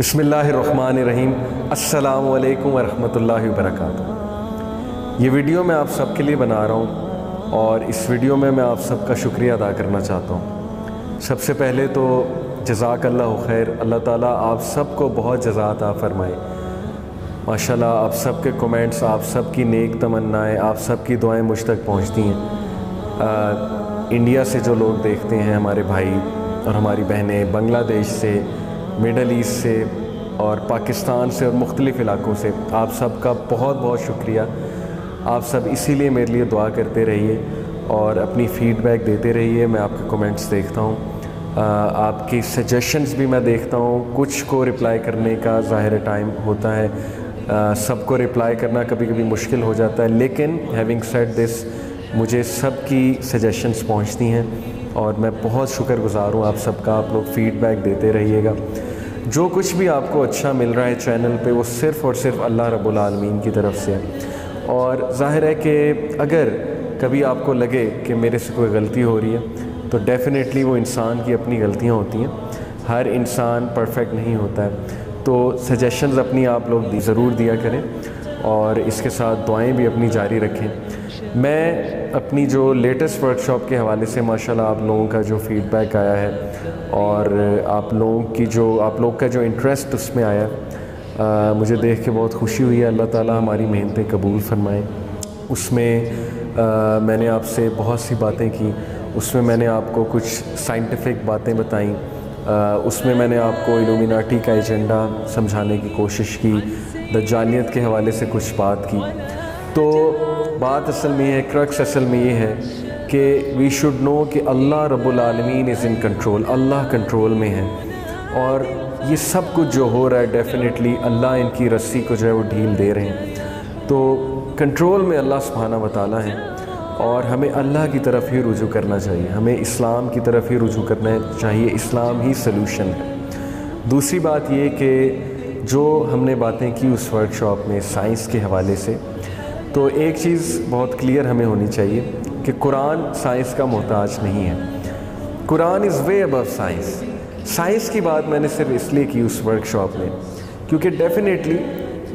بسم اللہ الرحمن الرحیم۔ السلام علیکم ورحمۃ اللہ وبرکاتہ۔ یہ ویڈیو میں آپ سب کے لیے بنا رہا ہوں اور اس ویڈیو میں آپ سب کا شکریہ ادا کرنا چاہتا ہوں۔ سب سے پہلے تو جزاک اللہ خیر، اللہ تعالیٰ آپ سب کو بہت جزا عطا فرمائے۔ ماشاءاللہ آپ سب کے کومنٹس، آپ سب کی نیک تمنائیں، آپ سب کی دعائیں مجھ تک پہنچتی ہیں۔ انڈیا سے جو لوگ دیکھتے ہیں، ہمارے بھائی اور ہماری بہنیں، بنگلہ دیش سے، مڈل ایسٹ سے اور پاکستان سے اور مختلف علاقوں سے، آپ سب کا بہت بہت شکریہ۔ آپ سب اسی لیے میرے لیے دعا کرتے رہیے اور اپنی فیڈ بیک دیتے رہیے۔ میں آپ کے کومنٹس دیکھتا ہوں، آپ کی سجیشنز بھی میں دیکھتا ہوں۔ کچھ کو رپلائی کرنے کا ظاہر ٹائم ہوتا ہے، سب کو رپلائی کرنا کبھی کبھی مشکل ہو جاتا ہے، لیکن ہیونگ سیڈ دس، مجھے سب کی سجیشنز پہنچتی ہیں اور میں بہت شکر گزار ہوں آپ سب کا۔ آپ لوگ فیڈ بیک دیتے رہیے گا۔ جو کچھ بھی آپ کو اچھا مل رہا ہے چینل پہ، وہ صرف اور صرف اللہ رب العالمین کی طرف سے ہے۔ اور ظاہر ہے کہ اگر کبھی آپ کو لگے کہ میرے سے کوئی غلطی ہو رہی ہے تو ڈیفینیٹلی وہ انسان کی اپنی غلطیاں ہوتی ہیں، ہر انسان پرفیکٹ نہیں ہوتا ہے۔ تو سجیشنز اپنی آپ لوگ ضرور دیا کریں اور اس کے ساتھ دعائیں بھی اپنی جاری رکھیں۔ میں اپنی جو لیٹسٹ ورکشاپ کے حوالے سے ماشاءاللہ آپ لوگوں کا جو فیڈ بیک آیا ہے اور آپ لوگ کا جو انٹرسٹ اس میں آیا، مجھے دیکھ کے بہت خوشی ہوئی ہے۔ اللہ تعالیٰ ہماری محنتیں قبول فرمائے۔ اس میں میں نے آپ سے بہت سی باتیں کی، اس میں میں نے آپ کو کچھ سائنٹیفک باتیں بتائیں، اس میں میں نے آپ کو الومیناٹی کا ایجنڈا سمجھانے کی کوشش کی، دجالیت کے حوالے سے کچھ بات کی۔ تو بات اصل میں یہ ہے، کرکس اصل میں یہ ہے کہ وی شوڈ نو کہ اللہ رب العالمین از ان کنٹرول، اللہ کنٹرول میں ہے، اور یہ سب کچھ جو ہو رہا ہے ڈیفینیٹلی اللہ ان کی رسی کو جو ہے وہ ڈھیل دے رہے ہیں۔ تو کنٹرول میں اللہ سبحانہ و تعالیٰ ہیں اور ہمیں اللہ کی طرف ہی رجوع کرنا چاہیے، ہمیں اسلام کی طرف ہی رجوع کرنا چاہیے، اسلام ہی سلوشن ہے۔ دوسری بات یہ کہ جو ہم نے باتیں کی اس ورکشاپ میں سائنس کے حوالے سے، تو ایک چیز بہت کلیئر ہمیں ہونی چاہیے کہ قرآن سائنس کا محتاج نہیں ہے۔ قرآن از وے ابو سائنس۔ سائنس کی بات میں نے صرف اس لیے کی اس ورکشاپ میں کیونکہ ڈیفینیٹلی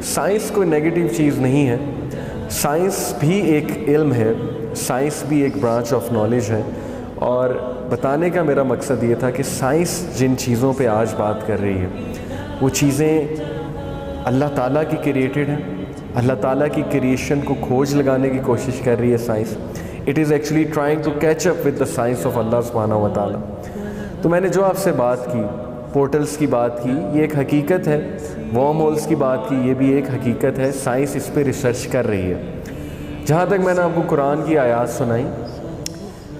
سائنس کوئی نیگیٹو چیز نہیں ہے، سائنس بھی ایک علم ہے، سائنس بھی ایک برانچ آف نالج ہے، اور بتانے کا میرا مقصد یہ تھا کہ سائنس جن چیزوں پہ آج بات کر رہی ہے وہ چیزیں اللہ تعالیٰ کی کریٹڈ ہیں، اللہ تعالیٰ کی کریشن کو کھوج لگانے کی کوشش کر رہی ہے science. It is actually trying to catch up with the science of اللہ سبحانہ و تعالیٰ۔ تو میں نے جو آپ سے بات کی، پورٹلز کی بات کی، یہ ایک حقیقت ہے، وارم ہولز کی بات کی، یہ بھی ایک حقیقت ہے، سائنس اس پہ ریسرچ کر رہی ہے۔ جہاں تک میں نے آپ کو قرآن کی آیات سنائی،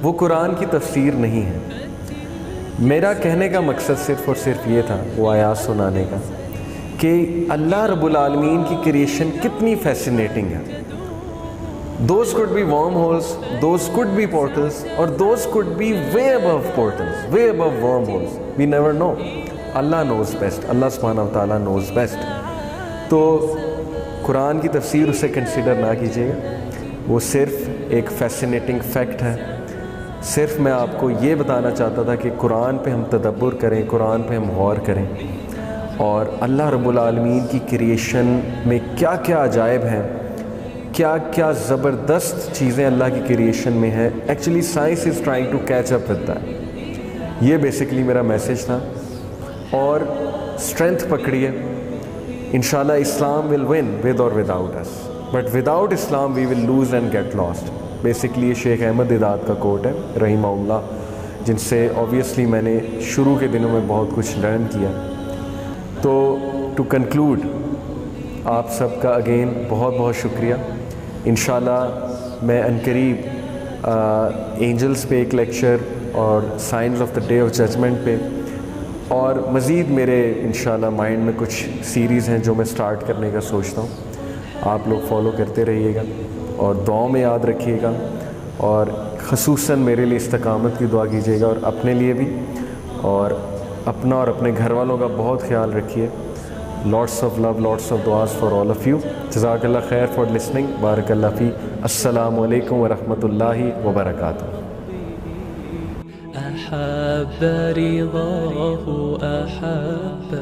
وہ قرآن کی تفسیر نہیں ہے۔ میرا کہنے کا مقصد صرف اور صرف یہ تھا وہ آیات سنانے کا کہ اللہ رب العالمین کی کریشن کتنی فیسینیٹنگ ہے۔ Those could be worm holes, those could be portals, اور those could be way above portals, way above worm holes. We never know. Allah knows best. اللہ سبحانہ و تعالیٰ knows best. تو قرآن کی تفسیر اسے کنسیڈر نہ کیجیے گا، وہ صرف ایک فیسینیٹنگ فیکٹ ہے۔ صرف میں آپ کو یہ بتانا چاہتا تھا کہ قرآن پہ ہم تدبر کریں، قرآن پہ ہم غور کریں، اور اللہ رب العالمین کی کریشن میں کیا کیا عجائب ہیں، کیا کیا زبردست چیزیں اللہ کی کریشن میں ہیں۔ Actually science is trying to catch up with that. یہ بیسکلی میرا میسیج تھا، اور اسٹرینتھ پکڑیے، انشاءاللہ Islam will win with or without us, but without Islam we will lose and get lost. Basically یہ شیخ احمد دیدات کا کوٹ ہے رحمہ اللہ، جن سے اوبیسلی میں نے شروع کے دنوں میں بہت کچھ لرن کیا۔ تو ٹو کنکلوڈ، آپ سب کا اگین بہت بہت شکریہ۔ انشاءاللہ میں عنقریب اینجلز پہ ایک لیکچر اور signs of the day of judgement پہ، اور مزید میرے انشاءاللہ مائنڈ میں کچھ سیریز ہیں جو میں سٹارٹ کرنے کا سوچتا ہوں۔ آپ لوگ فالو کرتے رہیے گا اور دعاؤں میں یاد رکھیے گا، اور خصوصاً میرے لیے استقامت کی دعا کیجیے گا، اور اپنے لیے بھی، اور اپنا اور اپنے گھر والوں کا بہت خیال رکھیے۔ Lots of love, lots of دعاز فار آل آف یو۔ جزاک اللہ خیر فار لسننگ، بارک اللہ فی۔ السلام علیکم ورحمۃ اللہ وبرکاتہ۔ أحب رضاه أحب